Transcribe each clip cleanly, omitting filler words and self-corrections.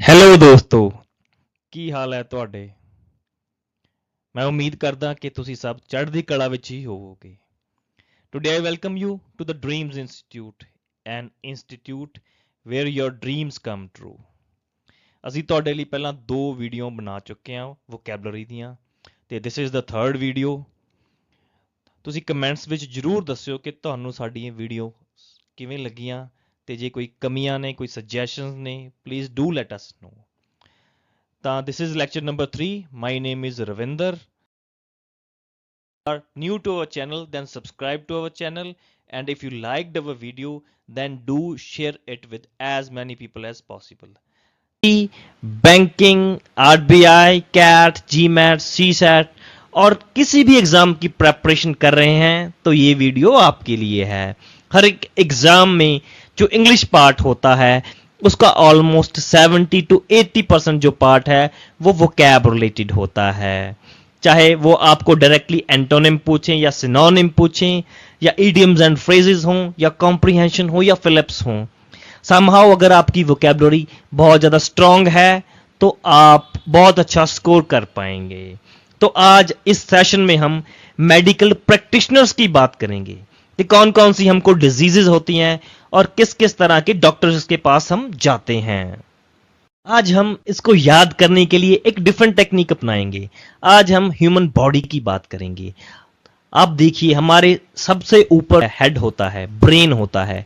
Hello ਦੋਸਤੋ, ਕੀ ਹਾਲ ਹੈ ਤੁਹਾਡੇ? ਮੈਂ ਉਮੀਦ ਕਰਦਾ ਕਿ ਤੁਸੀਂ ਸਭ ਚੜ੍ਹਦੀ ਕਲਾ ਵਿੱਚ ਹੀ ਹੋਵੋਗੇ। Today I welcome you to the Dreams Institute, an institute where your dreams come true. ਅਸੀਂ ਤੁਹਾਡੇ ਲਈ ਪਹਿਲਾਂ 2 ਵੀਡੀਓ ਬਣਾ ਚੁੱਕੇ ਹਾਂ ਵੋਕੈਬਲਰੀ ਦੀਆਂ, ਤੇ this is the 3rd video. ਤੁਸੀਂ ਕਮੈਂਟਸ ਵਿੱਚ ਜ਼ਰੂਰ ਦੱਸਿਓ ਕਿ ਤੁਹਾਨੂੰ ਸਾਡੀ ਇਹ ਵੀਡੀਓ ਕਿਵੇਂ ਲੱਗੀਆਂ, ਤੇ ਜੇ ਕੋਈ ਕਮੀਆਂ ਨੇ, ਕੋਈ ਸਜੈਸ਼ਨਸ ਨੇ, ਪਲੀਜ਼ ਡੂ ਲੈਟ ਅਸ ਨੋ। ਤਾਂ this is lecture number 3. My name is Ravinder. If you are new to our channel, then subscribe to our channel, and if you liked our video, then do share it with as many people as possible. Banking, RBI, CAT, GMAT, CSAT और किसी भी exam की preparation कर रहे हैं तो ये video आपके लिए है। हर एक एग्जाम में जो इंग्लिश पार्ट होता है उसका ऑलमोस्ट 70 to 80% जो पार्ट है वो वोकैब रिलेटेड होता है। चाहे वो आपको डायरेक्टली एंटोनिम पूछें या सिनोनिम पूछें, या इडियम्स एंड फ्रेजेस हों, या कॉम्प्रिहेंशन हो, या फिलिप्स हों। समहाउ अगर आपकी वोकैबुलरी बहुत ज़्यादा स्ट्रॉन्ग है तो आप बहुत अच्छा स्कोर कर पाएंगे। तो आज इस सेशन में हम मेडिकल प्रैक्टिशनर्स की बात करेंगे कि कौन कौन सी हमको डिजीजेज होती हैं और किस किस तरह के डॉक्टर्स के पास हम जाते हैं। आज हम इसको याद करने के लिए एक डिफरेंट टेक्निक अपनाएंगे। आज हम ह्यूमन बॉडी की बात करेंगे। आप देखिए, हमारे सबसे ऊपर हेड होता है, ब्रेन होता है।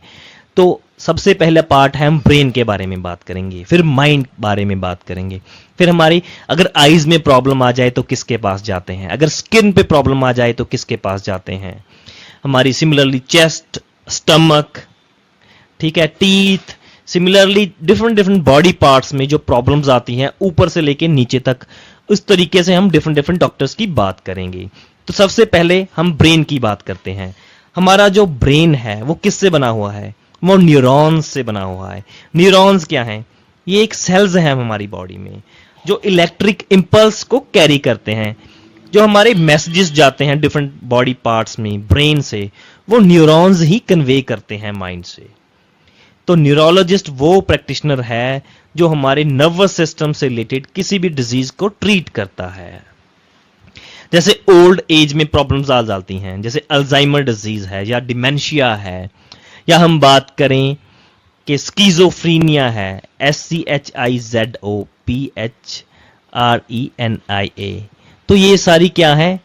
तो सबसे पहला पार्ट है, हम ब्रेन के बारे में बात करेंगे, फिर माइंड बारे में बात करेंगे, फिर हमारी अगर आईज में प्रॉब्लम आ जाए तो किसके पास जाते हैं, अगर स्किन पे प्रॉब्लम आ जाए तो किसके पास जाते हैं, हमारी सिमिलरली चेस्ट, स्टमक, ठीक है, teeth, similarly different body parts में जो प्रॉब्लम्स आती हैं ऊपर से लेके नीचे तक, उस तरीके से हम डिफरेंट डॉक्टर्स की बात करेंगे। तो सबसे पहले हम ब्रेन की बात करते हैं। हमारा जो ब्रेन है वो किससे बना हुआ है? वो न्यूरॉन्स से बना हुआ है। न्यूरॉन्स क्या हैं? ये एक सेल्स हैं हमारी बॉडी में जो इलेक्ट्रिक इंपल्स को कैरी करते हैं। जो हमारे मैसेजेस जाते हैं डिफरेंट बॉडी पार्ट्स में ब्रेन से, वो न्यूरॉन्स ही कन्वे करते हैं माइंड से। तो न्यूरोलॉजिस्ट वो प्रैक्टिशनर है जो हमारे नर्वस सिस्टम से रिलेटेड किसी भी डिजीज को ट्रीट करता है। जैसे ओल्ड एज में प्रॉब्लम्स आ जाती हैं, जैसे अल्जाइमर डिजीज है या डिमेंशिया है, या हम बात करें कि स्कीजोफ्रीनिया है, SCHIZOPHRENIA। तो ये सारी क्या है?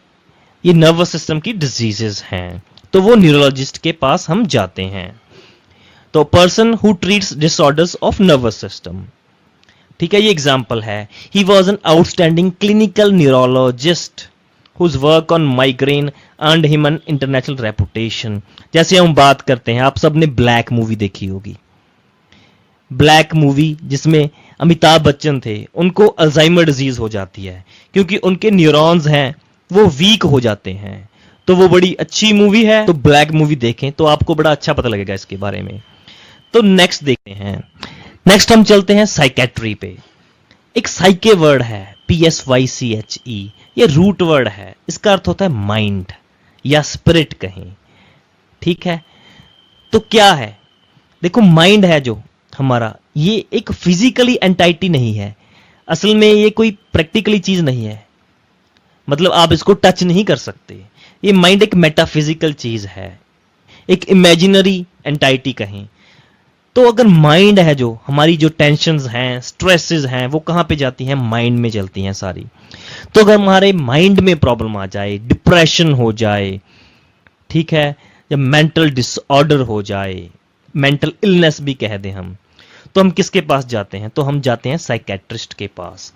ये नर्वस सिस्टम की डिजीजेस हैं। तो वो न्यूरोलॉजिस्ट के पास हम जाते हैं। तो person who treats disorders of nervous system, ठीक है, ये एग्जांपल है। He was an outstanding clinical neurologist whose work on migraine earned him an international reputation। जैसे हम बात करते हैं, आप सबने ब्लैक मूवी देखी होगी। ब्लैक मूवी जिसमें अमिताभ बच्चन थे, उनको अल्जाइमर डिजीज हो जाती है क्योंकि उनके न्यूरॉन्स हैं वो वीक हो जाते हैं। तो वो बड़ी अच्छी मूवी है, तो ब्लैक मूवी देखें तो आपको बड़ा अच्छा पता लगेगा इसके बारे में। तो नेक्स्ट देखते हैं। नेक्स्ट हम चलते हैं साइकेट्री पे। एक साइके वर्ड है, PSYCHE, ये रूट वर्ड है। इसका अर्थ होता है माइंड या स्पिरिट कहीं, ठीक है। तो क्या है? देखो, माइंड है जो हमारा, ये एक फिजिकली एंटाइटी नहीं है। असल में ये कोई प्रैक्टिकली चीज नहीं है, मतलब आप इसको टच नहीं कर सकते। ये माइंड एक मेटाफिजिकल चीज है, एक इमेजिनरी एंटाइटी कहीं। तो अगर माइंड है जो, हमारी जो टेंशन्स हैं, स्ट्रेसेस हैं, वो कहाँ पे जाती हैं? माइंड में चलती हैं सारी। तो अगर हमारे माइंड में प्रॉब्लम आ जाए, डिप्रेशन हो जाए, ठीक है, या मेंटल डिसऑर्डर हो जाए, मेंटल इलनेस भी कह दें हम, तो हम किसके पास जाते हैं? तो हम जाते हैं साइकेट्रिस्ट के पास,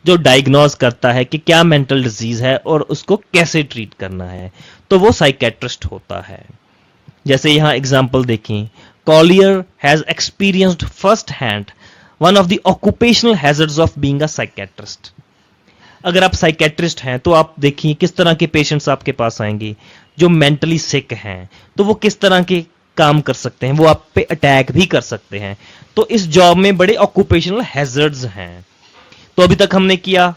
जो डायग्नोज करता है कि क्या मेंटल डिजीज है और उसको कैसे ट्रीट करना है। तो वो साइकेट्रिस्ट होता है। जैसे यहां एग्जाम्पल देखें, Collier has experienced first hand one of the occupational hazards of being a psychiatrist। अगर आप साइकेट्रिस्ट हैं तो आप देखिए किस तरह के पेशेंट्स आपके पास आएंगे जो मेंटली सिक हैं, तो वो किस तरह के काम कर सकते हैं, वो आप पे अटैक भी कर सकते हैं। तो इस जॉब में बड़े ऑक्यूपेशनल हैजर्ड्स हैं। तो अभी तक हमने किया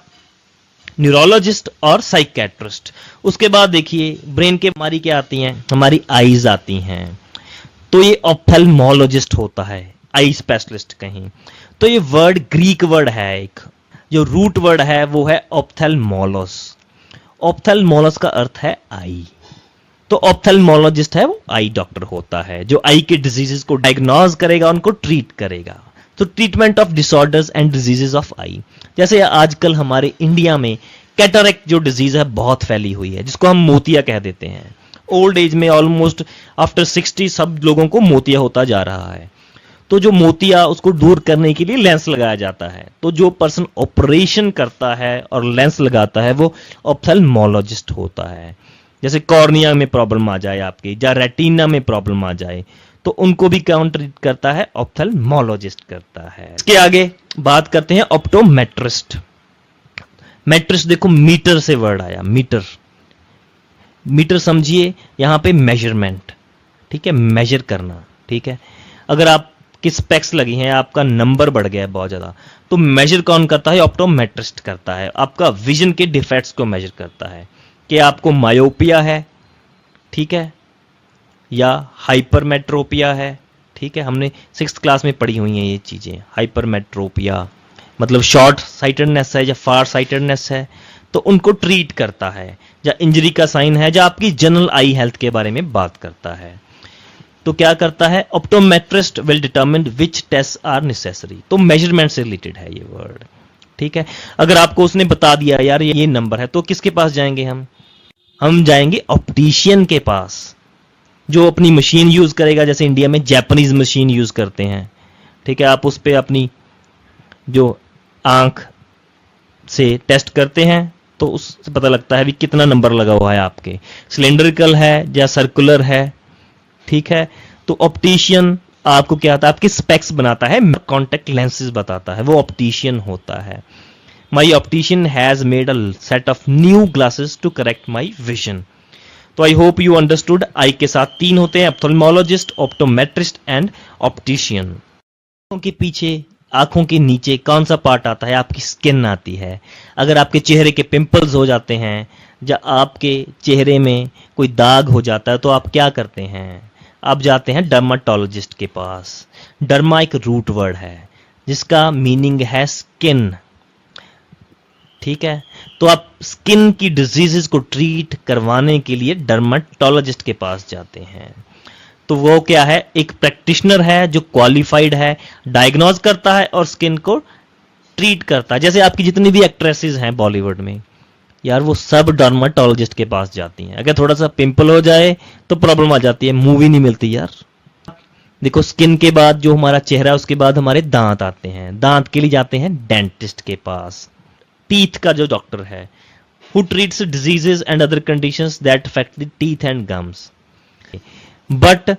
न्यूरोलॉजिस्ट और साइकेट्रिस्ट। उसके बाद देखिए ब्रेन के हमारी क्या आती हैं? हमारी आईज आती हैं। तो ये ऑप्थेल्मोलॉजिस्ट होता है, आई स्पेशलिस्ट कहीं। तो ये वर्ड ग्रीक वर्ड है, एक जो रूट वर्ड है वो है ऑप्थेल्मोलोस। ऑप्थेल्मोलोस का अर्थ है आई। तो ऑप्थेल्मोलॉजिस्ट है वो आई डॉक्टर होता है, जो आई के डिजीजेस को डायग्नोज करेगा, उनको ट्रीट करेगा। तो treatment of disorders and diseases of eye, जैसे आजकल हमारे इंडिया में कैटरेक्ट जो डिजीज है बहुत फैली हुई है, जिसको हम मोतिया कह देते हैं। ओल्ड एज में ऑलमोस्ट आफ्टर 60 सब लोगों को मोतिया होता जा रहा है। तो जो मोतिया, उसको दूर करने के लिए लेंस लगाया जाता है। तो जो पर्सन ऑपरेशन करता है और लेंस लगाता है वो ऑप्थेल्मोलॉजिस्ट होता है। जैसे कॉर्निया में प्रॉब्लम आ जाए आपकी, या रेटिना में प्रॉब्लम आ जाए, तो उनको भी कौन ट्रीट करता है? ऑप्थेल्मोलॉजिस्ट करता है। इसके आगे बात करते हैं ऑप्टोमेट्रिस्ट। मेट्रिस्ट देखो मीटर से वर्ड आया, मीटर। मीटर समझिए यहां पे मेजरमेंट, ठीक है, मेजर करना, ठीक है। अगर आपकी स्पेक्स लगी हैं, आपका नंबर बढ़ गया है बहुत ज्यादा, तो मेजर कौन करता है? ऑप्टोमेट्रिस्ट करता है। आपका विजन के डिफेक्ट्स को मेजर करता है कि आपको मायोपिया है, ठीक है, या हाइपरमेट्रोपिया है, ठीक है। हमने 6th क्लास में पढ़ी हुई हैं ये चीजें। हाइपरमेट्रोपिया मतलब शॉर्ट साइटेडनेस है या फार साइटेडनेस है, तो उनको ट्रीट करता है। या इंजरी का साइन है, या आपकी जनरल आई हेल्थ के बारे में बात करता है। तो क्या करता है? Optometrist will determine which test are necessary. तो मेजरमेंट से रिलेटेड है ये वर्ड, ठीक है। अगर आपको उसने बता दिया यार ये नंबर है, तो किसके पास जाएंगे हम जाएंगे ऑप्टिशियन के पास, जो अपनी मशीन यूज करेगा। जैसे इंडिया में जापानीज मशीन यूज करते हैं, ठीक है। आप उस पर अपनी जो आंख से टेस्ट करते हैं, तो उससे पता लगता है भी कितना नंबर लगा हुआ है आपके, सिलेंड्रिकल है या सर्कुलर है, ठीक है। तो ऑप्टिशियन आपको क्या आता है? आपके स्पेक्स बनाता है, कॉन्टेक्ट लेंसेज बताता है, वो ऑप्टिशियन होता है। My optician has made a set of new glasses to correct my vision. तो I hope you understood. Eye के साथ 3 होते हैं, ऑप्थेल्मोलॉजिस्ट, ऑप्टोमेट्रिस्ट एंड ऑप्टिशियन। आंखों के पीछे, आंखों के नीचे कौन सा पार्ट आता है? आपकी स्किन आती है। अगर आपके चेहरे के पिंपल्स हो जाते हैं, या आपके चेहरे में कोई दाग हो जाता है, तो आप क्या करते हैं? आप जाते हैं डर्माटोलॉजिस्ट के पास। डर्मा एक रूट वर्ड है जिसका मीनिंग है स्किन, ठीक है। तो आप स्किन की डिजीजेस को ट्रीट करवाने के लिए डर्माटोलॉजिस्ट के पास जाते हैं। तो वो क्या है? एक प्रैक्टिशनर है जो क्वालिफाइड है, डायग्नोज करता है और स्किन को ट्रीट करता है। जैसे आपकी जितनी भी एक्ट्रेसेस हैं बॉलीवुड में, यार वो सब डर्माटोलॉजिस्ट के पास जाती हैं। अगर थोड़ा सा पिंपल हो जाए तो प्रॉब्लम आ जाती है, मूवी नहीं मिलती यार। देखो स्किन के बाद जो हमारा चेहरा, उसके बाद हमारे दांत आते हैं। दांत के लिए जाते हैं डेंटिस्ट के पास। टीथ का जो डॉक्टर है, who treats diseases and other conditions that affect the teeth and gums. But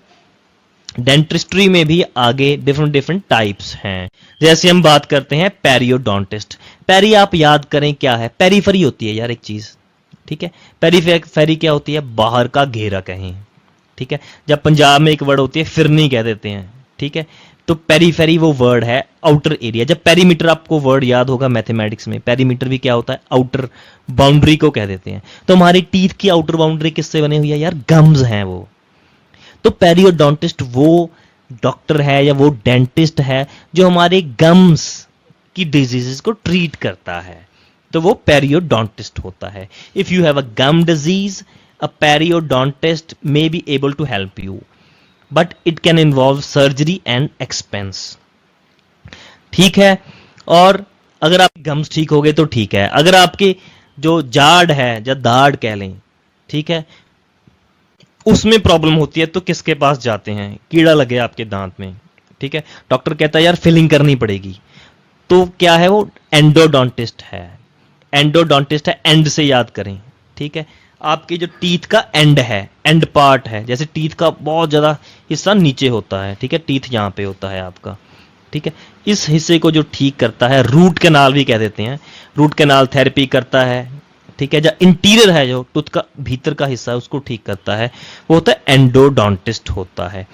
dentistry में भी आगे डिफरेंट टाइप्स हैं। जैसे हम बात करते हैं पेरियोडोंटिस्ट। पेरी आप याद करें क्या है? पेरीफेरी होती है यार एक चीज, ठीक है। पेरीफेरी क्या होती है? बाहर का घेरा कहें, ठीक है। जब पंजाब में एक वर्ड होती है फिरनी कह देते हैं, ठीक है। तो पेरीफेरी वो वर्ड है आउटर एरिया। जब पेरीमीटर आपको वर्ड याद होगा मैथमेटिक्स में, पेरीमीटर भी क्या होता है? आउटर बाउंड्री को कह देते हैं। तो हमारी टीथ की आउटर बाउंड्री किससे बनी हुई है यार? गम्स हैं वो। तो पेरियोडोंटिस्ट वो डॉक्टर है या वो डेंटिस्ट है जो हमारे गम्स की डिजीजेस को ट्रीट करता है, तो वो पेरियोडोंटिस्ट होता है। If you have a gum disease, a periodontist may be able to help you, but it can involve surgery and expense, ठीक है। और अगर आप गम्स ठीक हो गए तो ठीक है। अगर आपके जो जाड़ है या दाढ़ कह लें, ठीक है, उसमें प्रॉब्लम होती है, तो किसके पास जाते हैं? कीड़ा लगे आपके दांत में, ठीक है। डॉक्टर कहता है यार फिलिंग करनी पड़ेगी, तो क्या है वो? एंडोडोंटिस्ट है। एंडोडोंटिस्ट है, एंड से याद करें, ठीक है। आपके जो टीथ का एंड है, एंड पार्ट है, जैसे टीथ का बहुत ज्यादा हिस्सा नीचे होता है, ठीक है, टीथ यहां पे होता है आपका, ठीक है। इस हिस्से को जो ठीक करता है, रूट कैनाल भी कह देते हैं, रूट कैनाल थेरेपी करता है, ठीक है। जो इंटीरियर है, जो टूथ का भीतर का हिस्सा है, उसको ठीक करता है, वो होता है एंडोडोंटिस्ट होता है।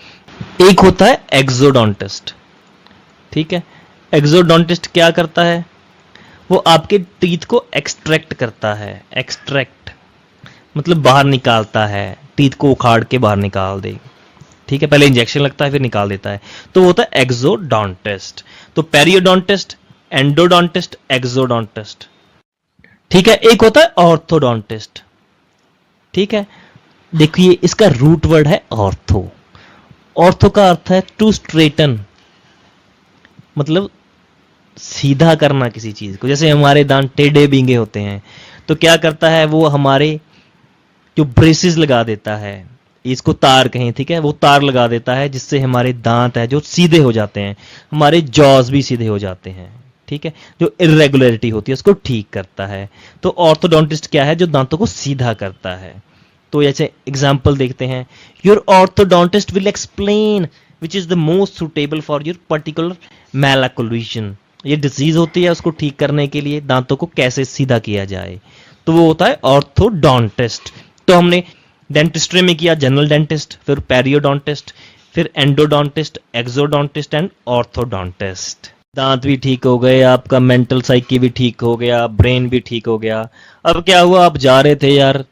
एक होता है एक्सोडोंटिस्ट, ठीक है। एक्सोडोंटिस्ट क्या करता है? वो आपके टीथ को एक्सट्रैक्ट करता है। एक्सट्रैक्ट मतलब बाहर निकालता है, टीथ को उखाड़ के बाहर निकाल दे, ठीक है, पहले इंजेक्शन लगता है फिर निकाल देता है, तो वो होता है एक्सोडोंटिस्ट। तो पेरियोडोंटिस्ट, एंडोडोंटिस्ट, एक्सोडोंटिस्ट। ठीक है, एक होता है ऑर्थोडोंटिस्ट। ठीक है, देखिए इसका रूट वर्ड है ऑर्थो। ऑर्थो का अर्थ है टू स्ट्रेटन, मतलब सीधा करना किसी चीज को। जैसे हमारे दांत टेढ़े बींगे होते हैं, तो क्या करता है वो, हमारे जो ब्रेसेस लगा देता है, इसको तार कहें, ठीक है, वो तार लगा देता है जिससे हमारे दांत है जो सीधे हो जाते हैं, हमारे जॉज भी सीधे हो जाते हैं। ठीक है, जो इरेगुलरिटी होती है उसको ठीक करता है। तो ऑर्थोडोंटिस्ट क्या है, जो दांतों को सीधा करता है। तो ऐसे एग्जाम्पल देखते हैं, your orthodontist will explain which is the most suitable for your particular malocclusion. ये डिजीज होती है, उसको ठीक करने के लिए दांतों को कैसे सीधा किया जाए, तो वो होता है ऑर्थोडोंटिस्ट। तो हमने डेंटिस्ट्री में किया जनरल डेंटिस्ट, फिर पेरियोडोंटिस्ट, फिर एंडोडोंटिस्ट, एक्सोडोंटिस्ट एंड ऑर्थोडोंटिस्ट। दांत भी ठीक हो गए, आपका मेंटल साइकी भी ठीक हो गया, ब्रेन भी ठीक हो गया। अब क्या हुआ, आप जा रहे थे यार,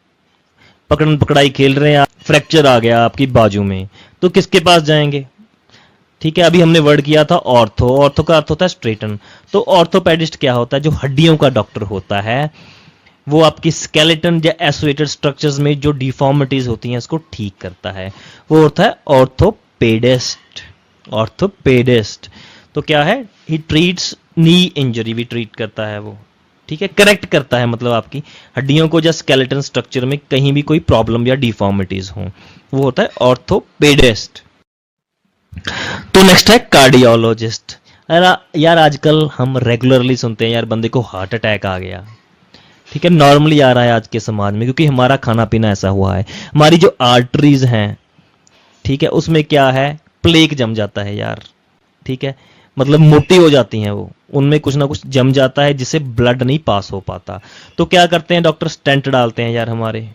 पकड़न पकड़ाई खेल रहे हैं, फ्रैक्चर आ गया आपकी बाजू में, तो किसके पास जाएंगे? ठीक है, अभी हमने वर्ड किया था ऑर्थो। ऑर्थो का अर्थ होता है स्ट्रेटन। तो ऑर्थोपेडिस्ट क्या होता है, जो हड्डियों का डॉक्टर होता है, वो आपकी स्केलेटन या एसोसिएटेड स्ट्रक्चर्स में जो डिफॉर्मिटीज होती हैं उसको ठीक करता है, वो होता है ऑर्थोपेडिस्ट। ऑर्थोपेडिस्ट तो क्या है, ही ट्रीट्स नी इंजरी, भी ट्रीट करता है वो। ठीक है, करेक्ट करता है, मतलब आपकी हड्डियों को या स्केलेटन स्ट्रक्चर में कहीं भी कोई प्रॉब्लम या डिफॉर्मिटीज हो, वो होता है ऑर्थोपेडिस्ट। तो नेक्स्ट है कार्डियोलॉजिस्ट। यार आजकल हम रेगुलरली सुनते हैं यार बंदे को हार्ट अटैक आ गया। ठीक है, नॉर्मली आ रहा है आज के समाज में, क्योंकि हमारा खाना पीना ऐसा हुआ है। हमारी जो आर्टरीज हैं, ठीक है, उसमें क्या है, प्लेग जम जाता है यार। ठीक है, मतलब मोटी हो जाती हैं वो, उनमें कुछ ना कुछ जम जाता है जिससे ब्लड नहीं पास हो पाता। तो क्या करते हैं डॉक्टर, स्टेंट डालते हैं यार हमारे।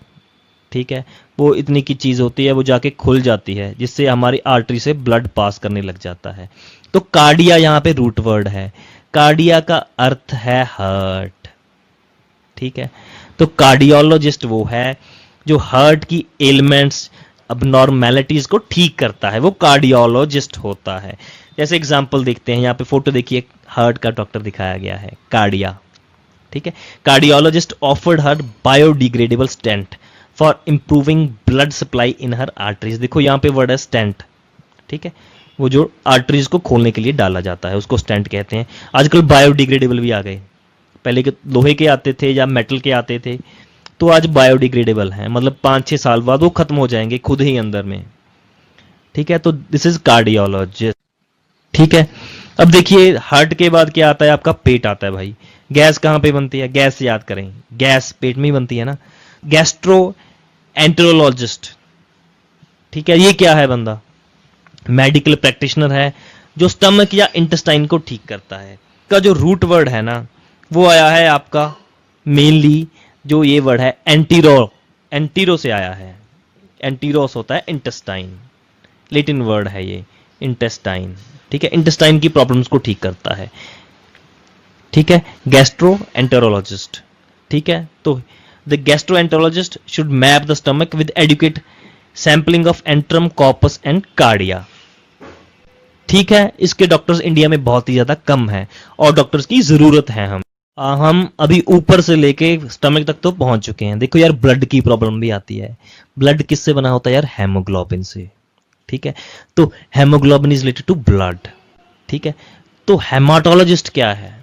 ठीक है, वो इतनी की चीज होती है, वो जाके खुल जाती है जिससे हमारी आर्टरी से ब्लड पास करने लग जाता है। तो कार्डिया यहाँ पे रूट वर्ड है। कार्डिया का अर्थ है हार्ट। ठीक है, तो कार्डियोलॉजिस्ट वो है जो हार्ट की एलिमेंट्स, अबनॉर्मैलिटीज को ठीक करता है, वो कार्डियोलॉजिस्ट होता है। जैसे एग्जांपल देखते हैं, यहाँ पे फोटो देखिए, हार्ट का डॉक्टर दिखाया गया है, कार्डिया। ठीक है, cardiologist offered her biodegradable stent for improving blood supply in her arteries. देखो यहाँ पे वर्ड है स्टेंट। ठीक है, वो जो आर्टरीज को खोलने के लिए डाला जाता है उसको स्टेंट कहते हैं। आजकल बायोडिग्रेडेबल भी आ गए, पहले के लोहे के आते थे या मेटल के आते थे, तो आज बायोडिग्रेडेबल हैं, मतलब 5-6 साल बाद वो खत्म हो जाएंगे खुद ही अंदर में। ठीक है, तो दिस इज कार्डियोलॉजिस्ट। ठीक है, अब देखिए हार्ट के बाद क्या आता है, आपका पेट आता है भाई। गैस कहाँ पे बनती है, गैस से याद करें, गैस पेट में ही बनती है ना। गैस्ट्रो एंटरोलॉजिस्ट, ठीक है, ये क्या है बंदा, मेडिकल प्रैक्टिशनर है जो स्टमक या इंटेस्टाइन को ठीक करता है। का जो रूट वर्ड है ना, वो आया है आपका मेनली, जो ये वर्ड है एंटीरो, एंटीरो से आया है। एंटीरोस होता है इंटेस्टाइन, लेटिन वर्ड है ये इंटेस्टाइन। ठीक है, इंटेस्टाइन की प्रॉब्लम्स को ठीक करता है। ठीक है, गैस्ट्रो एंटरोलॉजिस्ट। ठीक है, तो द gastroenterologist should map the stomach with adequate sampling of antrum, corpus and cardia. ठीक है, इसके डॉक्टर्स इंडिया में बहुत ही ज्यादा कम है और डॉक्टर्स की जरूरत है। हम अभी ऊपर से लेके स्टमक तक तो पहुंच चुके हैं। देखो यार, ब्लड की प्रॉब्लम भी आती है। ब्लड किससे बना होता है यार, हेमोग्लोबिन से। ठीक है, तो haemoglobin is related to blood. ठीक है, तो हेमाटोलॉजिस्ट क्या है,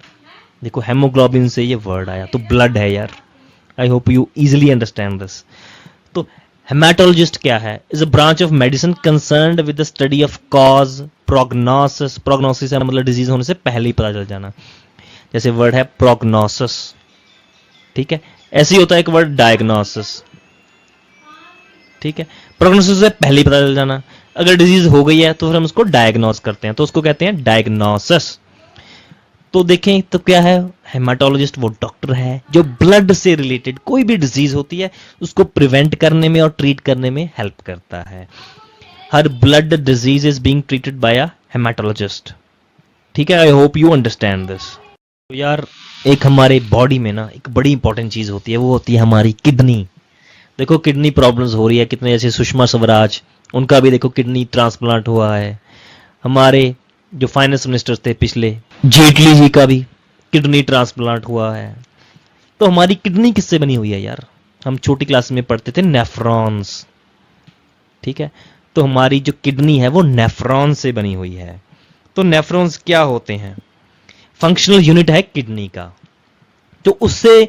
देखो हेमोग्लोबिन से ये वर्ड आया, तो ब्लड है यार। आई hope you easily understand this. तो हेमाटोलॉजिस्ट क्या है, is a branch of medicine concerned with the study of cause, prognosis. Prognosis है मतलब डिजीज होने से पहले ही पता चल जाना, जैसे वर्ड है प्रोग्नोसिस। ठीक है, ऐसे ही होता है एक वर्ड डायग्नोसिस। ठीक है, प्रोग्नोसिस से पहले ही पता चल जाना, अगर डिजीज हो गई है तो फिर हम उसको डायग्नोस करते हैं, तो उसको कहते हैं डायग्नोसिस। तो देखें तो क्या है, हेमाटोलॉजिस्ट वो डॉक्टर है जो ब्लड से रिलेटेड कोई भी डिजीज होती है उसको प्रिवेंट करने में और ट्रीट करने में हेल्प करता है। Her blood disease is being treated by a haematologist. ठीक है, I hope you understand this. तो यार एक हमारे बॉडी में ना एक बड़ी इंपॉर्टेंट चीज होती है, वो होती है हमारी किडनी। देखो किडनी प्रॉब्लम्स हो रही है कितने, जैसे सुषमा स्वराज उनका भी देखो किडनी ट्रांसप्लांट हुआ है। हमारे जो फाइनेंस मिनिस्टर थे पिछले, जेटली जी का भी किडनी ट्रांसप्लांट हुआ है। तो हमारी किडनी किससे बनी हुई है यार? हम छोटी क्लास में पढ़ते थे नेफ्रॉन्स, ठीक है। तो हमारी जो किडनी है वो नेफ्रॉन से बनी हुई है। तो नेफ्रॉन्स क्या होते हैं? फंक्शनल यूनिट है किडनी का। तो उससे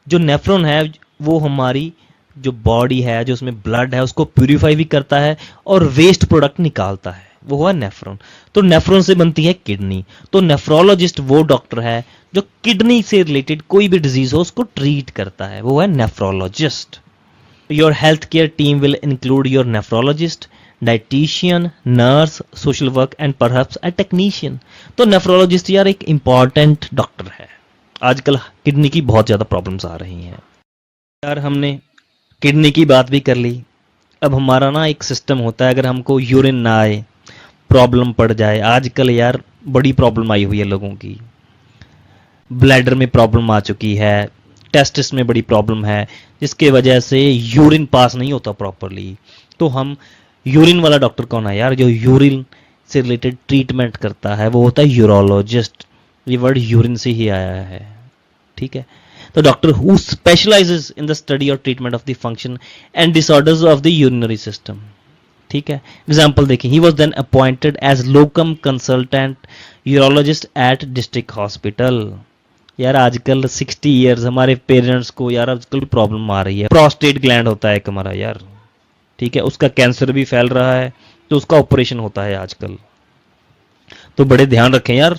जो नेफ्रॉन है वो हमारी जो बॉडी है, जो उसमें ब्लड है, उसको प्यूरिफाई भी करता है और वेस्ट प्रोडक्ट निकालता है, वो हुआ नेफ्रॉन। तो नेफ्रॉन से बनती है किडनी। तो नेफ्रोलॉजिस्ट वो डॉक्टर है जो किडनी से रिलेटेड कोई भी डिजीज हो उसको ट्रीट करता है, वो है nephrologist. Your health care team will include your nephrologist, dietitian, nurse, social work and perhaps a technician. तो नेफ्रोलॉजिस्ट यार एक इंपॉर्टेंट डॉक्टर है। आजकल किडनी की बहुत ज़्यादा प्रॉब्लम्स आ रही हैं यार। हमने किडनी की बात भी कर ली। अब हमारा ना एक सिस्टम होता है, अगर हमको यूरिन ना आए, प्रॉब्लम पड़ जाए, आजकल यार बड़ी प्रॉब्लम आई हुई है लोगों की। ब्लैडर में प्रॉब्लम आ चुकी है, टेस्टिस में बड़ी प्रॉब्लम है, जिसके वजह से यूरिन पास नहीं होता प्रॉपरली। तो हम यूरिन वाला डॉक्टर कौन है यार? जो यूरिन से रिलेटेड ट्रीटमेंट करता है वो होता है यूरोलॉजिस्ट। ये वर्ड यूरिन से ही आया है, ठीक है। तो doctor who specialises in the study और treatment of the function and disorders of the urinary system, ठीक है। एग्जाम्पल देखिए, he was then appointed as locum consultant urologist at district hospital. यार आजकल 60 ईयर्स हमारे पेरेंट्स को यार आजकल प्रॉब्लम आ रही है। प्रोस्टेट ग्लैंड होता है एक हमारा यार, ठीक है, उसका कैंसर भी फैल रहा है, तो उसका ऑपरेशन होता है आजकल। तो बड़े ध्यान रखें यार,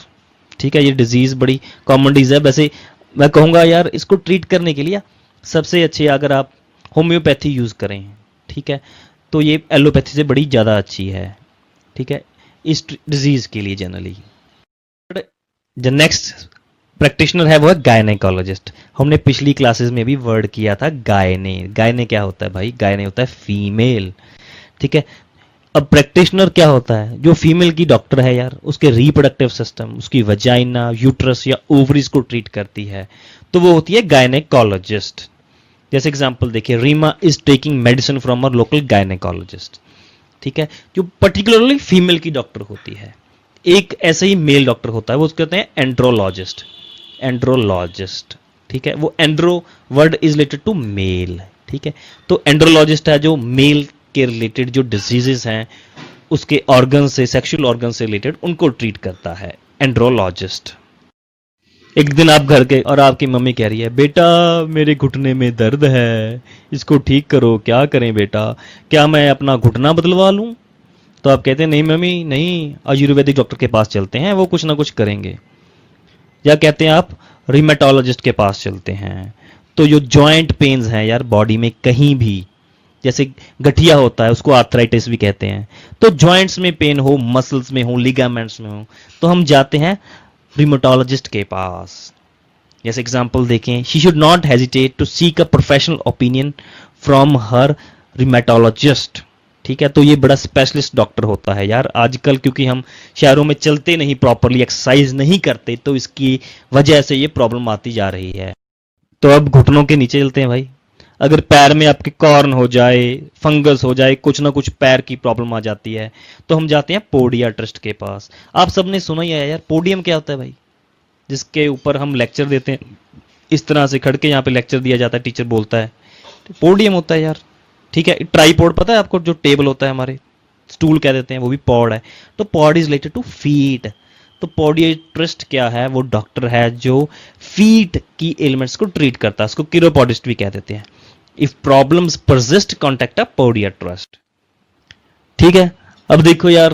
ठीक है। ये डिजीज बड़ी कॉमन डिजीज है। वैसे मैं कहूँगा यार इसको ट्रीट करने के लिए सबसे अच्छे अगर आप होम्योपैथी यूज़ करें, ठीक है, तो ये एलोपैथी से बड़ी ज़्यादा अच्छी है, ठीक है, इस डिजीज के लिए जनरली। जो नेक्स्ट प्रैक्टिशनर है वो है गायनेकोलॉजिस्ट। हमने पिछली क्लासेस में भी वर्ड किया था गायने। गायने क्या होता है भाई? गायने होता है फीमेल, ठीक है। अब प्रैक्टिशनर क्या होता है? जो फीमेल की डॉक्टर है यार, उसके रिप्रोडक्टिव सिस्टम, उसकी वजाइना, यूट्रस या ओवरीज को ट्रीट करती है, तो वो होती है गायनेकोलॉजिस्ट। जैसे एग्जांपल देखिए, Reema is taking medicine from our local gynaecologist, ठीक है, जो पर्टिकुलरली फीमेल की डॉक्टर होती है। एक ऐसे ही मेल डॉक्टर होता है, वो उसको कहते हैं एंड्रोलॉजिस्ट। एंड्रोलॉजिस्ट, ठीक है, वो andro word is related to male, ठीक है। तो एंड्रोलॉजिस्ट है जो मेल के रिलेटेड जो डिजीजेस हैं उसके ऑर्गन से, सेक्सुअल ऑर्गन से रिलेटेड, उनको ट्रीट करता है, एंड्रोलॉजिस्ट। एक दिन आप घर के और आपकी मम्मी कह रही है, बेटा मेरे घुटने में दर्द है, इसको ठीक करो, क्या करें बेटा, क्या मैं अपना घुटना बदलवा लूं? तो आप कहते हैं नहीं मम्मी नहीं, आयुर्वेदिक डॉक्टर के पास चलते हैं, वो कुछ ना कुछ करेंगे। या कहते हैं आप रिमेटोलॉजिस्ट के पास चलते हैं। तो जो जॉइंट पेन्स हैं यार बॉडी में कहीं भी, जैसे गठिया होता है उसको आर्थराइटिस भी कहते हैं, तो जॉइंट्स में पेन हो, मसल्स में हो, लिगामेंट्स में हो, तो हम जाते हैं रिमेटोलॉजिस्ट के पास। जैसे एग्जांपल देखें, she should not hesitate to seek a professional opinion from her rheumatologist, ठीक है। तो ये बड़ा स्पेशलिस्ट डॉक्टर होता है यार। आजकल क्योंकि हम शहरों में चलते नहीं प्रॉपरली, एक्सरसाइज नहीं करते, तो इसकी वजह से ये प्रॉब्लम आती जा रही है। तो अब घुटनों के नीचे चलते हैं भाई। अगर पैर में आपके कॉर्न हो जाए, फंगस हो जाए, कुछ ना कुछ पैर की प्रॉब्लम आ जाती है, तो हम जाते हैं पोडियाट्रिस्ट के पास। आप सबने सुना ही है यार, पोडियम क्या होता है भाई? जिसके ऊपर हम लेक्चर देते हैं, इस तरह से खड़ के यहाँ पे लेक्चर दिया जाता है, टीचर बोलता है, तो पोडियम होता है यार, ठीक है। ट्राईपोड पता है आपको? जो टेबल होता है हमारे, स्टूल कह देते हैं, वो भी पॉड है। तो pod is related to feet. तो पोडियाट्रिस्ट क्या है? वो डॉक्टर है जो फीट की एलिमेंट्स को ट्रीट करता है, उसको किरोपोडिस्ट भी कह देते हैं। If problems persist contact a podiatrist, ठीक है। अब देखो यार,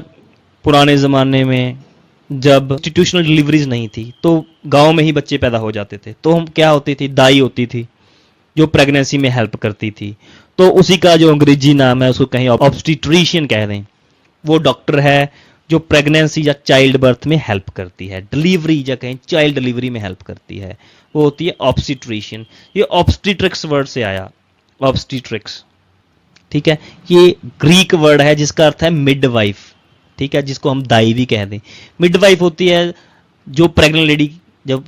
पुराने जमाने में जब इंस्टीट्यूशनल डिलीवरीज नहीं थी तो गांव में ही बच्चे पैदा हो जाते थे, तो हम क्या होती थी, दाई होती थी जो प्रेगनेंसी में हेल्प करती थी। तो उसी का जो अंग्रेजी नाम है उसको कहीं ऑब्स्टिट्रिशियन कह दें। वो डॉक्टर है जो प्रेगनेंसी या चाइल्ड बर्थ में हेल्प करती है, डिलीवरी या कहीं चाइल्ड डिलीवरी में हेल्प करती है, वो होती है ऑब्स्टिट्रिशियन। ये ऑब्स्टिट्रिक्स वर्ड से आया, ऑब्स्टिट्रिक्स, ठीक है। ये ग्रीक वर्ड है जिसका अर्थ है मिडवाइफ, ठीक है, जिसको हम दाई भी कह दें। मिडवाइफ होती है जो प्रेग्नेंट लेडी जब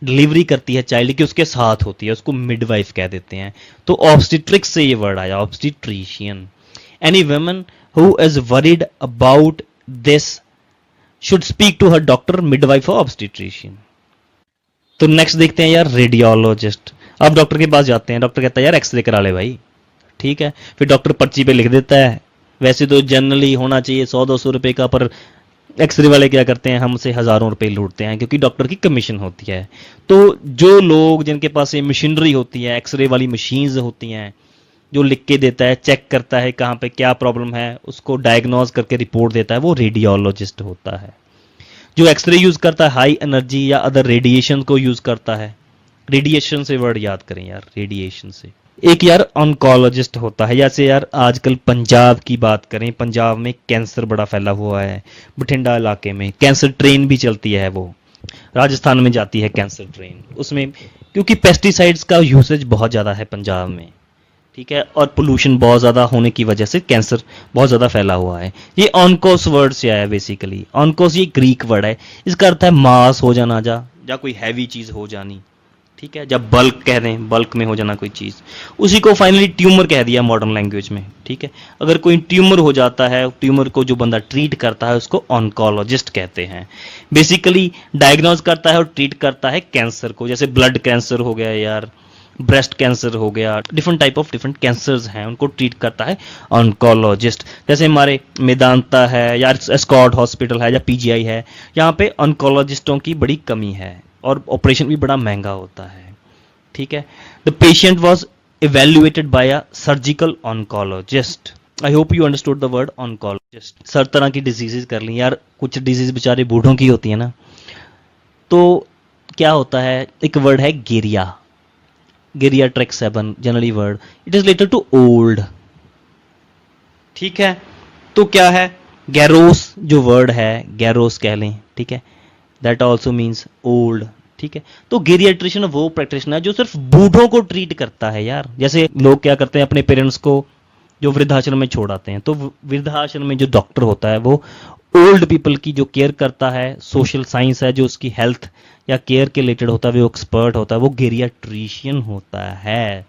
डिलीवरी करती है चाइल्ड की, उसके साथ होती है, उसको मिडवाइफ कह देते हैं। तो ऑब्स्टिट्रिक्स से ये वर्ड आया, obstetrician. Any woman who is worried about this should speak to her doctor, midwife or obstetrician. तो नेक्स्ट देखते हैं यार रेडियोलॉजिस्ट। अब डॉक्टर के पास जाते हैं, डॉक्टर कहता है यार एक्सरे करा ले भाई, ठीक है, फिर डॉक्टर पर्ची पे लिख देता है। वैसे तो जनरली होना चाहिए 100-200 रुपए का, पर एक्सरे वाले क्या करते हैं, हमसे हज़ारों रुपए लूटते हैं क्योंकि डॉक्टर की कमीशन होती है। तो जो लोग जिनके पास ये मशीनरी होती है, एक्सरे वाली मशीन्स होती हैं, जो लिख के देता है, चेक करता है कहाँ पे क्या प्रॉब्लम है, उसको डायग्नोज करके रिपोर्ट देता है, वो रेडियोलॉजिस्ट होता है। जो एक्सरे यूज़ करता है हाई एनर्जी या अदर रेडिएशन को यूज़ करता है, रेडिएशन से वर्ड याद करें यार, रेडिएशन से। एक यार ऑन्कोलॉजिस्ट होता है। जैसे यार आजकल पंजाब की बात करें, पंजाब में कैंसर बड़ा फैला हुआ है, बठिंडा इलाके में कैंसर ट्रेन भी चलती है, वो राजस्थान में जाती है कैंसर ट्रेन, उसमें क्योंकि पेस्टिसाइड्स का यूसेज बहुत ज़्यादा है पंजाब में, ठीक है, और पोल्यूशन बहुत ज़्यादा होने की वजह से कैंसर बहुत ज़्यादा फैला हुआ है। ये ऑनकोस वर्ड से आया है बेसिकली। ऑनकोस ये ग्रीक वर्ड है, इसका अर्थ है मास हो जाना, या कोई हैवी चीज़ हो जानी, ठीक है, जब बल्क कह दें, बल्क में हो जाना कोई चीज़, उसी को फाइनली ट्यूमर कह दिया मॉडर्न लैंग्वेज में, ठीक है। अगर कोई ट्यूमर हो जाता है, ट्यूमर को जो बंदा ट्रीट करता है उसको ऑन्कोलॉजिस्ट कहते हैं। बेसिकली डायग्नोज करता है और ट्रीट करता है कैंसर को, जैसे ब्लड कैंसर हो गया यार, ब्रेस्ट कैंसर हो गया, different type of different cancers हैं, उनको ट्रीट करता है ऑन्कोलॉजिस्ट। जैसे हमारे मेदांता है या एस्कॉर्ट हॉस्पिटल है या पीजीआई है, यहाँ पे ऑन्कोलॉजिस्टों की बड़ी कमी है और ऑपरेशन भी बड़ा महंगा होता है, ठीक है। The patient was evaluated by a surgical oncologist. I hope you understood the word oncologist. Sir तरह की डिजीजेज कर ली यार, कुछ डिजीज बेचारे बूढ़ों की होती है ना, तो क्या होता है, एक वर्ड है geria, geriatric 7 generally word, it is related to old, ठीक है। तो क्या है, गैरोस जो वर्ड है, गैरोस कह लें, ठीक है, दैट ऑल्सो मीन्स ओल्ड, ठीक है। तो गेरियाट्रिशियन वो प्रैक्टिशनर है जो सिर्फ बूढ़ों को ट्रीट करता है यार। जैसे लोग क्या करते हैं, अपने पेरेंट्स को जो वृद्धाश्रम में छोड़ आते हैं, तो वृद्धाश्रम में जो डॉक्टर होता है वो ओल्ड पीपल की जो केयर करता है, सोशल साइंस है जो उसकी हेल्थ या केयर के रिलेटेड होता है, वो एक्सपर्ट होता है, वो गेरियाट्रिशियन होता है।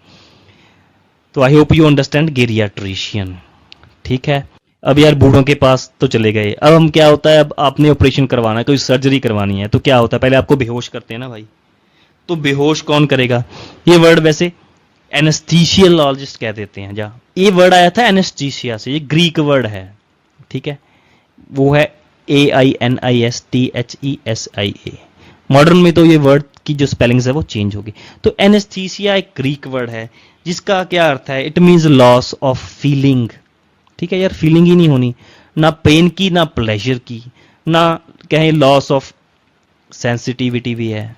तो आई होप यू अंडरस्टैंड गेरियाट्रिशियन, ठीक है। अब यार बूढ़ों के पास तो चले गए, अब हम क्या होता है, अब आपने ऑपरेशन करवाना है, कोई सर्जरी करवानी है, तो क्या होता है, पहले आपको बेहोश करते हैं ना भाई, तो बेहोश कौन करेगा, ये वर्ड वैसे एनेस्थीसियोलॉजिस्ट कह देते हैं। जा ये वर्ड आया था एनेस्थीसिया से, ये ग्रीक वर्ड है, ठीक है, वो है AINISTHESIA। मॉडर्न में तो ये वर्ड की जो स्पेलिंग्स है वो चेंज होगी। तो एनेस्थीसिया एक ग्रीक वर्ड है जिसका क्या अर्थ है, it means loss of feeling, ठीक है यार, फीलिंग ही नहीं होनी, ना पेन की ना प्लेजर की, ना कहें लॉस ऑफ सेंसिटिविटी भी है,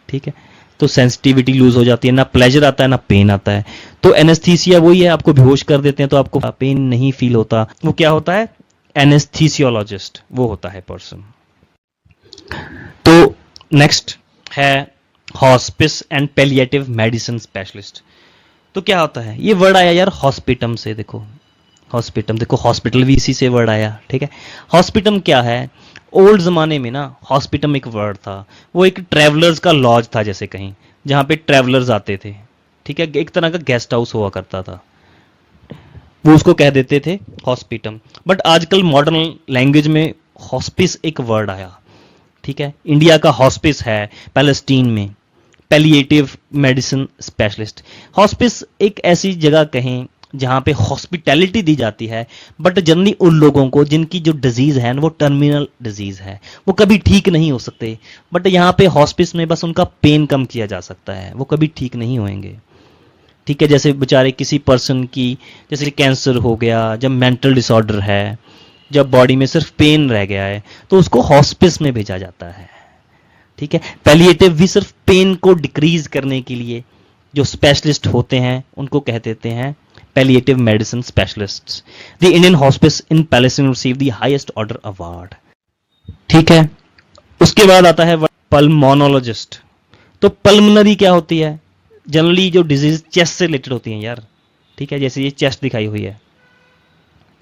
ठीक है, तो सेंसिटिविटी लूज हो जाती है, ना प्लेजर आता है ना पेन आता है। तो एनेस्थीसिया वही है, आपको बेहोश कर देते हैं तो आपको पेन नहीं फील होता, वो क्या होता है, एनेस्थीसियोलॉजिस्ट वो होता है पर्सन। तो नेक्स्ट है hospice and palliative medicine specialist. तो क्या होता है, ये वर्ड आया यार हॉस्पिटम से, देखो हॉस्पिटम, देखो हॉस्पिटल भी इसी से वर्ड आया, ठीक है। हॉस्पिटम क्या है, ओल्ड जमाने में ना हॉस्पिटम एक वर्ड था, वो एक ट्रैवलर्स का लॉज था, जैसे कहीं जहाँ पे ट्रैवलर्स आते थे, ठीक है, एक तरह का गेस्ट हाउस हुआ करता था, वो उसको कह देते थे हॉस्पिटम। बट आजकल मॉडर्न लैंग्वेज में हॉस्पिस एक वर्ड आया, ठीक है। इंडिया का हॉस्पिस है पैलेस्टीन में, पैलिएटिव मेडिसिन स्पेशलिस्ट। हॉस्पिस एक ऐसी जगह कहें जहाँ पे हॉस्पिटैलिटी दी जाती है, बट जनरली उन लोगों को जिनकी जो डिजीज है वो टर्मिनल डिजीज है, वो कभी ठीक नहीं हो सकते, बट यहाँ पे हॉस्पिस में बस उनका पेन कम किया जा सकता है, वो कभी ठीक नहीं होंगे, ठीक है। जैसे बेचारे किसी पर्सन की, जैसे कैंसर हो गया, जब मेंटल डिसऑर्डर है, जब बॉडी में सिर्फ पेन रह गया है, तो उसको हॉस्पिस में भेजा जाता है, ठीक है। पैलिएटिव भी सिर्फ पेन को डिक्रीज करने के लिए जो स्पेशलिस्ट होते हैं उनको कह देते हैं palliative medicine specialists. The Indian hospice in Palestine received the highest order award. ठीक है, उसके बाद आता है pulmonologist. तो pulmonary क्या होती है, जनरली जो डिजीज चेस्ट से रिलेटेड होती है यार, ठीक है, जैसे ये चेस्ट दिखाई हुई है,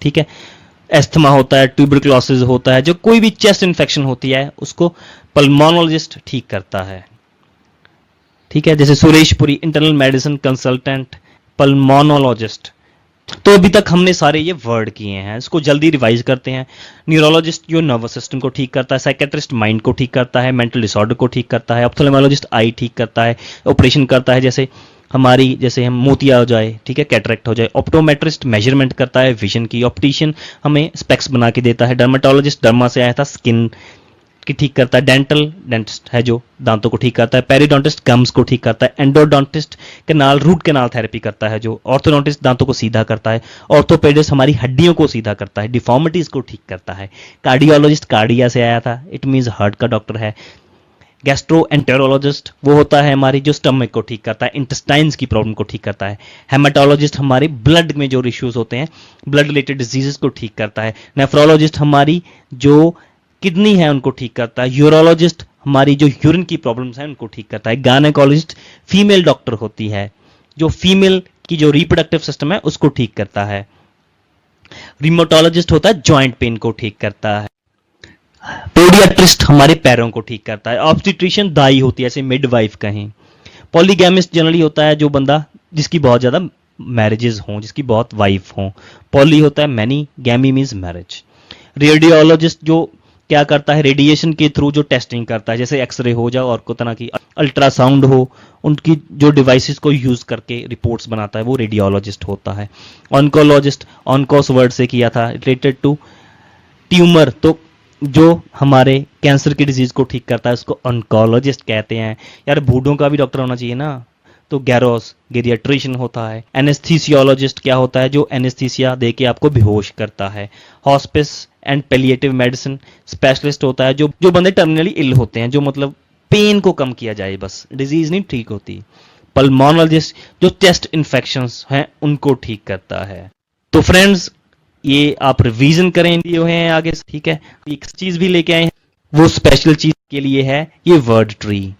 ठीक है, एस्थमा होता है, ट्यूबरक्लोसिस होता है, जो कोई भी चेस्ट इन्फेक्शन होती है उसको पल्मोनोलॉजिस्ट ठीक करता है, ठीक है। जैसे Suresh Puri internal medicine consultant pulmonologist, तो अभी तक हमने सारे ये वर्ड किए हैं, इसको जल्दी रिवाइज करते हैं। न्यूरोलॉजिस्ट जो नर्वस सिस्टम को ठीक करता है, साइकेट्रिस्ट माइंड को ठीक करता है, मेंटल डिसऑर्डर को ठीक करता है, ऑप्थेल्मोलॉजिस्ट आई ठीक करता है, ऑपरेशन करता है, जैसे हम मोतिया हो जाए, ठीक है, कैटरेक्ट हो जाए। ऑप्टोमेट्रिस्ट मेजरमेंट करता है विजन की। ऑप्टिशियन हमें स्पेक्स बना के देता है। डर्माटोलॉजिस्ट डर्मा से आया था, स्किन की ठीक करता है। डेंटिस्ट है जो दांतों को ठीक करता है। पेरिडोंटिस्ट गम्स को ठीक करता है। एंडोडोंटिस्ट रूट कैनाल थेरेपी करता है जो। ऑर्थोडोंटिस्ट दांतों को सीधा करता है। ऑर्थोपेडिस्ट हमारी हड्डियों को सीधा करता है, डिफॉर्मिटीज को ठीक करता है। कार्डियोलॉजिस्ट कार्डिया से आया था, इट मीन्स हार्ट का डॉक्टर है। गैस्ट्रोएंटेरोलॉजिस्ट वो होता है हमारी जो स्टमक को ठीक करता है, इंटेस्टाइन्स की प्रॉब्लम को ठीक करता है। हेमाटोलॉजिस्ट हमारे ब्लड में जो इश्यूज होते हैं, ब्लड रिलेटेड डिजीजेस को ठीक करता है। नेफ्रोलॉजिस्ट हमारी जो किडनी है उनको ठीक करता है। यूरोलॉजिस्ट हमारी जो यूरिन की प्रॉब्लम्स हैं उनको ठीक करता है। गायनेकोलॉजिस्ट फीमेल डॉक्टर होती है जो फीमेल की जो रिप्रोडक्टिव सिस्टम है उसको ठीक करता है। रिमोटोलॉजिस्ट होता है जॉइंट पेन को ठीक करता है। पेडियाट्रिस्ट हमारे पैरों को ठीक करता है। ऑब्स्टिट्रिशियन दाई होती है, ऐसे मिडवाइफ कहें। पॉलीगैमिस्ट जनरली होता है जो बंदा जिसकी बहुत ज्यादा मैरिजेस हों, जिसकी बहुत वाइफ हों। पॉली होता है मैनी, गैमी मीन्स मैरिज। रेडियोलॉजिस्ट जो क्या करता है, रेडिएशन के थ्रू जो टेस्टिंग करता है, जैसे एक्सरे हो जाओ और कोई तरह की अल्ट्रासाउंड हो, उनकी जो डिवाइसेस को यूज करके रिपोर्ट्स बनाता है, वो रेडियोलॉजिस्ट होता है। ऑन्कोलॉजिस्ट, ऑनकोस वर्ड से किया था, रिलेटेड टू ट्यूमर, तो जो हमारे कैंसर की डिजीज को ठीक करता है उसको ऑन्कोलॉजिस्ट कहते हैं। यार बूढ़ों का भी डॉक्टर होना चाहिए ना, तो गैरोस गेरियाट्रिशियन होता है। एनेस्थीसियोलॉजिस्ट क्या होता है, जो एनेस्थीसिया दे के आपको बेहोश करता है। Hospice and palliative medicine specialist होता है जो जो बंदे टर्मिनली इल होते हैं, जो मतलब पेन को कम किया जाए, बस डिजीज नहीं ठीक होती। पल्मोनोलॉजिस्ट जो चेस्ट इन्फेक्शंस हैं उनको ठीक करता है। तो फ्रेंड्स ये आप रिवीजन करें दिए हुए हैं आगे, ठीक है। एक चीज भी लेके आए हैं, वो स्पेशल चीज के लिए है, ये वर्ड ट्री,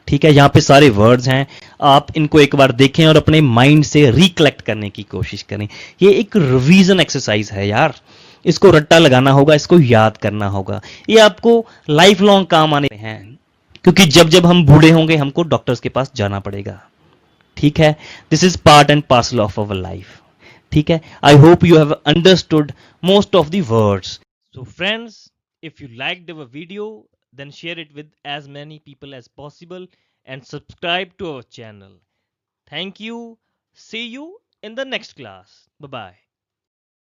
ठीक है। यहाँ पे सारे वर्ड्स हैं, आप इनको एक बार देखें और अपने माइंड से रिकलेक्ट करने की कोशिश करें। ये एक रिवीजन एक्सरसाइज है यार, इसको रट्टा लगाना होगा, इसको याद करना होगा। ये आपको लाइफ लॉन्ग काम आने हैं, क्योंकि जब जब हम बूढ़े होंगे हमको डॉक्टर्स के पास जाना पड़ेगा, ठीक है। This is part and parcel of our life, ठीक है। I hope you have understood most of the words. So friends, if you liked our video, then share it with as many people as possible and subscribe to our channel. Thank you. See you in the next class. Bye bye.